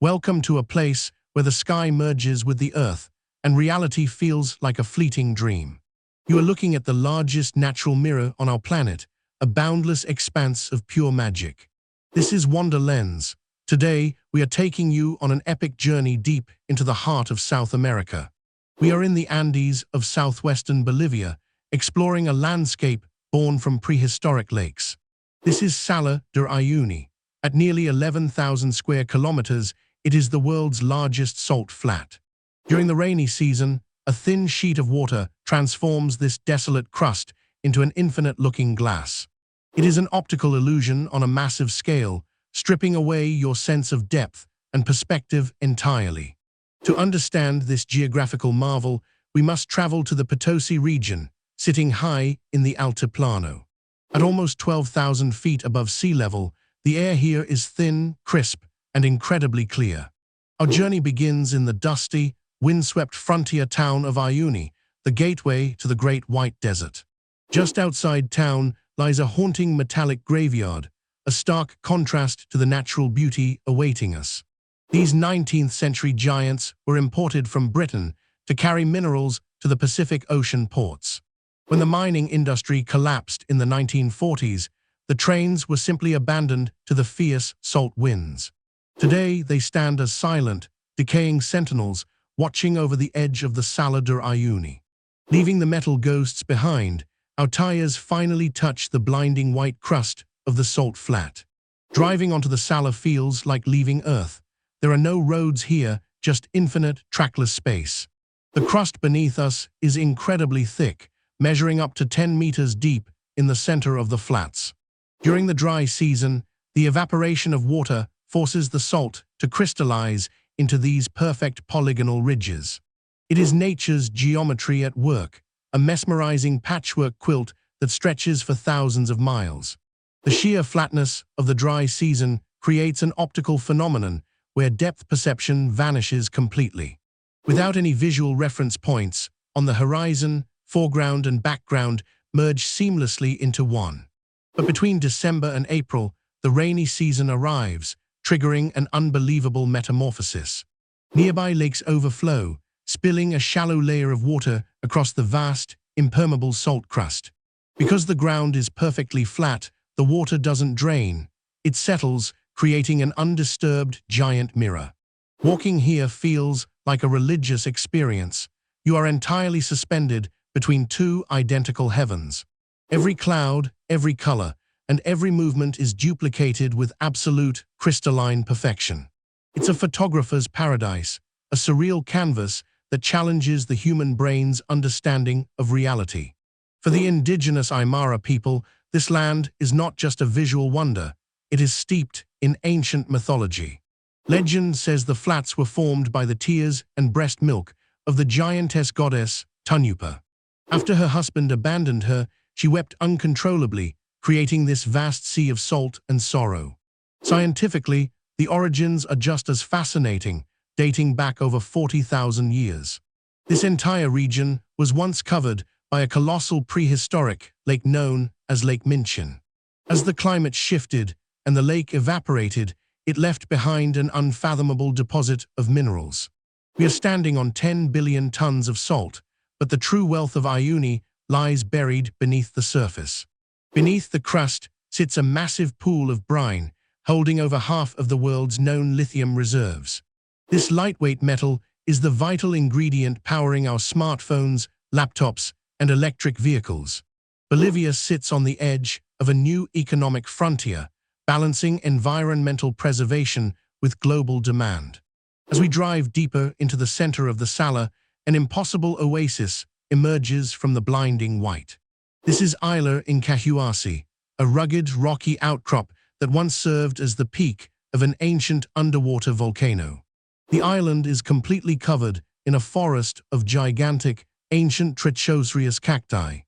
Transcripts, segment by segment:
Welcome to a place where the sky merges with the earth and reality feels like a fleeting dream. You are looking at the largest natural mirror on our planet, a boundless expanse of pure magic. This is Wonderlands. Today, we are taking you on an epic journey deep into the heart of South America. We are in the Andes of southwestern Bolivia, exploring a landscape born from prehistoric lakes. This is Salar de Uyuni. At nearly 11,000 square kilometers, it is the world's largest salt flat. During the rainy season, a thin sheet of water transforms this desolate crust into an infinite-looking glass. It is an optical illusion on a massive scale, stripping away your sense of depth and perspective entirely. To understand this geographical marvel, we must travel to the Potosi region, sitting high in the Altiplano. At almost 12,000 feet above sea level, the air here is thin, crisp, and incredibly clear. Our journey begins in the dusty, windswept frontier town of Uyuni, the gateway to the Great White Desert. Just outside town lies a haunting metallic graveyard, a stark contrast to the natural beauty awaiting us. These 19th-century giants were imported from Britain to carry minerals to the Pacific Ocean ports. When the mining industry collapsed in the 1940s, the trains were simply abandoned to the fierce salt winds. Today, they stand as silent, decaying sentinels watching over the edge of the Salar de Uyuni. Leaving the metal ghosts behind, our tires finally touch the blinding white crust of the salt flat. Driving onto the Salar feels like leaving Earth. There are no roads here, just infinite, trackless space. The crust beneath us is incredibly thick, measuring up to 10 meters deep in the center of the flats. During the dry season, the evaporation of water forces the salt to crystallize into these perfect polygonal ridges. It is nature's geometry at work, a mesmerizing patchwork quilt that stretches for thousands of miles. The sheer flatness of the dry season creates an optical phenomenon where depth perception vanishes completely. Without any visual reference points, on the horizon, foreground and background merge seamlessly into one. But between December and April, the rainy season arrives, triggering an unbelievable metamorphosis. Nearby lakes overflow, spilling a shallow layer of water across the vast, impermeable salt crust. Because the ground is perfectly flat, the water doesn't drain. It settles, creating an undisturbed giant mirror. Walking here feels like a religious experience. You are entirely suspended between two identical heavens. Every cloud, every color, and every movement is duplicated with absolute, crystalline perfection. It's a photographer's paradise, a surreal canvas that challenges the human brain's understanding of reality. For the indigenous Aymara people, this land is not just a visual wonder, it is steeped in ancient mythology. Legend says the flats were formed by the tears and breast milk of the giantess goddess Tunupa. After her husband abandoned her, she wept uncontrollably, creating this vast sea of salt and sorrow. Scientifically, the origins are just as fascinating, dating back over 40,000 years. This entire region was once covered by a colossal prehistoric lake known as Lake Minchin. As the climate shifted and the lake evaporated, it left behind an unfathomable deposit of minerals. We are standing on 10 billion tons of salt, but the true wealth of Uyuni lies buried beneath the surface. Beneath the crust sits a massive pool of brine, holding over half of the world's known lithium reserves. This lightweight metal is the vital ingredient powering our smartphones, laptops, and electric vehicles. Bolivia sits on the edge of a new economic frontier, balancing environmental preservation with global demand. As we drive deeper into the center of the Salar, an impossible oasis emerges from the blinding white. This is Isla Incahuasi, a rugged, rocky outcrop that once served as the peak of an ancient underwater volcano. The island is completely covered in a forest of gigantic, ancient trichocereus cacti.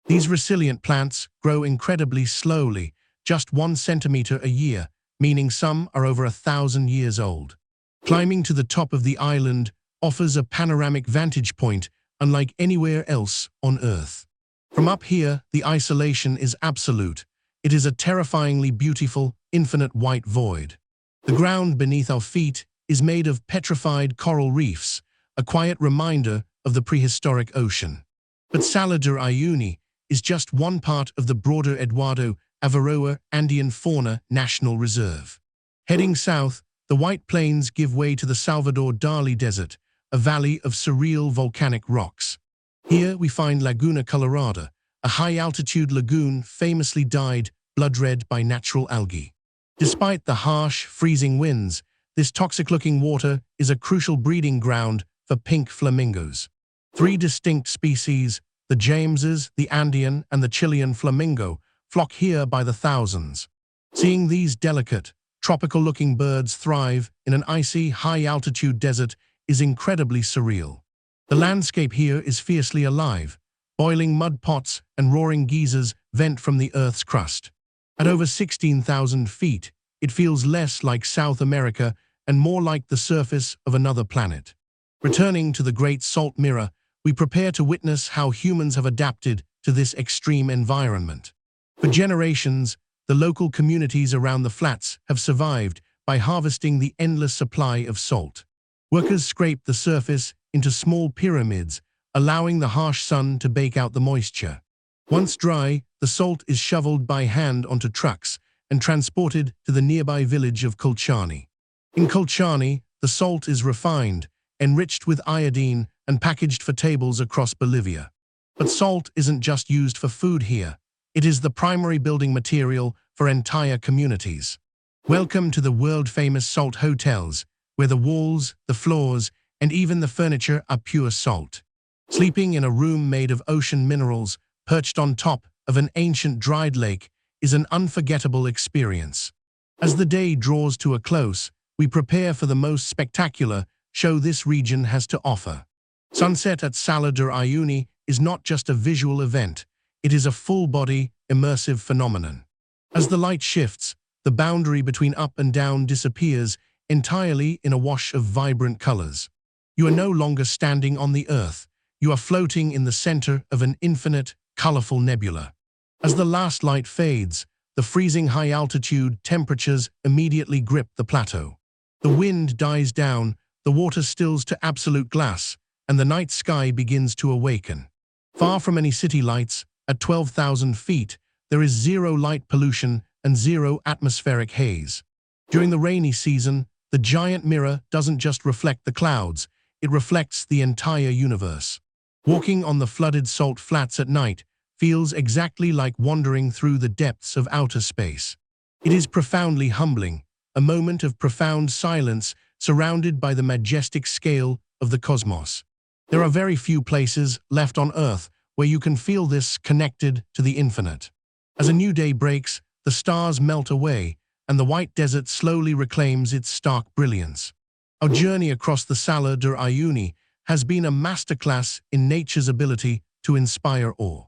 These resilient plants grow incredibly slowly, just 1 centimeter a year, meaning some are over 1,000 years old. Climbing to the top of the island offers a panoramic vantage point unlike anywhere else on Earth. From up here, the isolation is absolute. It is a terrifyingly beautiful, infinite white void. The ground beneath our feet is made of petrified coral reefs, a quiet reminder of the prehistoric ocean. But Salar de Uyuni is just one part of the broader Eduardo Avaroa Andean Fauna National Reserve. Heading south, the White Plains give way to the Salvador Dali Desert, a valley of surreal volcanic rocks. Here we find Laguna Colorada, a high-altitude lagoon famously dyed blood red by natural algae. Despite the harsh, freezing winds, this toxic-looking water is a crucial breeding ground for pink flamingos. 3 distinct species, the Jameses, the Andean, and the Chilean flamingo, flock here by the thousands. Seeing these delicate, tropical-looking birds thrive in an icy, high-altitude desert is incredibly surreal. The landscape here is fiercely alive. Boiling mud pots and roaring geysers vent from the Earth's crust. At over 16,000 feet, it feels less like South America and more like the surface of another planet. Returning to the Great Salt Mirror, we prepare to witness how humans have adapted to this extreme environment. For generations, the local communities around the flats have survived by harvesting the endless supply of salt. Workers scrape the surface into small pyramids, allowing the harsh sun to bake out the moisture. Once dry, the salt is shoveled by hand onto trucks and transported to the nearby village of Colchani. In Colchani, the salt is refined, enriched with iodine, and packaged for tables across Bolivia. But salt isn't just used for food here. It is the primary building material for entire communities. Welcome to the world-famous salt hotels, where the walls, the floors, and even the furniture are pure salt. Sleeping in a room made of ocean minerals, perched on top of an ancient dried lake, is an unforgettable experience. As the day draws to a close, we prepare for the most spectacular show this region has to offer. Sunset at Salar de Uyuni is not just a visual event, it is a full-body, immersive phenomenon. As the light shifts, the boundary between up and down disappears entirely in a wash of vibrant colors. You are no longer standing on the Earth, you are floating in the center of an infinite, colorful nebula. As the last light fades, the freezing high-altitude temperatures immediately grip the plateau. The wind dies down, the water stills to absolute glass, and the night sky begins to awaken. Far from any city lights, at 12,000 feet, there is zero light pollution and zero atmospheric haze. During the rainy season, the giant mirror doesn't just reflect the clouds, it reflects the entire universe. Walking on the flooded salt flats at night feels exactly like wandering through the depths of outer space. It is profoundly humbling, a moment of profound silence surrounded by the majestic scale of the cosmos. There are very few places left on Earth where you can feel this connected to the infinite. As a new day breaks, the stars melt away, and the white desert slowly reclaims its stark brilliance. Our journey across the Salar de Uyuni has been a masterclass in nature's ability to inspire awe.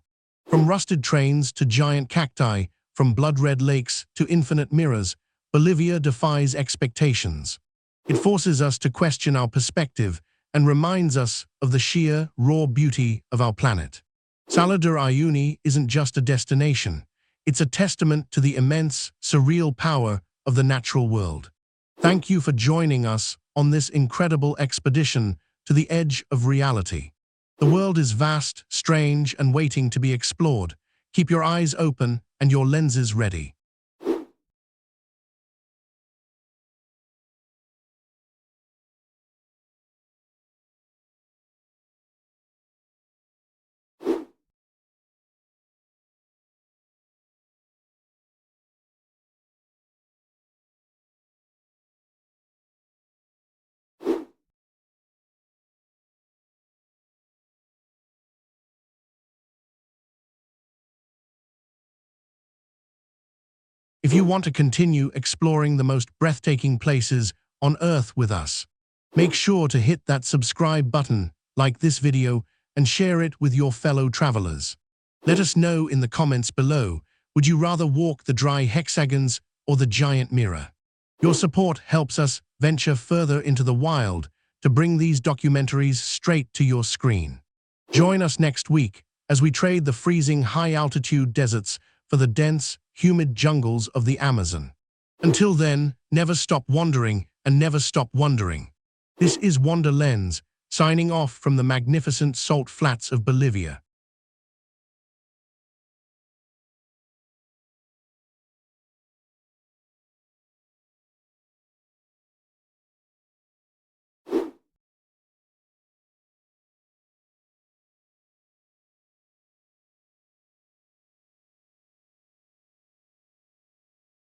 From rusted trains to giant cacti, from blood-red lakes to infinite mirrors, Bolivia defies expectations. It forces us to question our perspective and reminds us of the sheer, raw beauty of our planet. Salar de Uyuni isn't just a destination, it's a testament to the immense, surreal power of the natural world. Thank you for joining us on this incredible expedition to the edge of reality. The world is vast, strange, and waiting to be explored. Keep your eyes open and your lenses ready. If you want to continue exploring the most breathtaking places on Earth with us, make sure to hit that subscribe button, like this video, and share it with your fellow travelers. Let us know in the comments below, would you rather walk the dry hexagons or the giant mirror? Your support helps us venture further into the wild to bring these documentaries straight to your screen. Join us next week as we trade the freezing high-altitude deserts for the dense, humid jungles of the Amazon. Until then, never stop wandering and never stop wondering. This is Wander Lens, signing off from the magnificent salt flats of Bolivia.